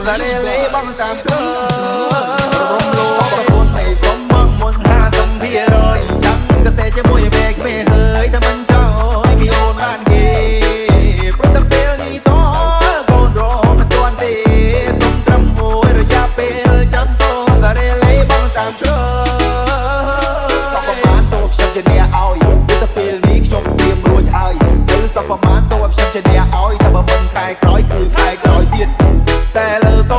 សារេលេបងតាមក្ររំលោភប្រពន្ធមិនសុំមកមុន50%ចាំកសេជាមួយបែកមេហើយតែមិនចោលពីអូនបានគេព្រោះតែពេលនេះតកូនរមមិនទាន់ទេសុំត្រឹមមួយរយៈពេលចាំតសារេលេបងតាមក្រសពប្រមាណតួខ្ញុំជាអ្នកឲ្យព្រោះតែពេលនេះខ្ញុំត្រៀមរួចហើយគឺសពប្រមាណតួខ្ញុំជាអ្នកឲ្យតែបើមិនខែក្រោយគឺខែក្រោយទៀតតែលើត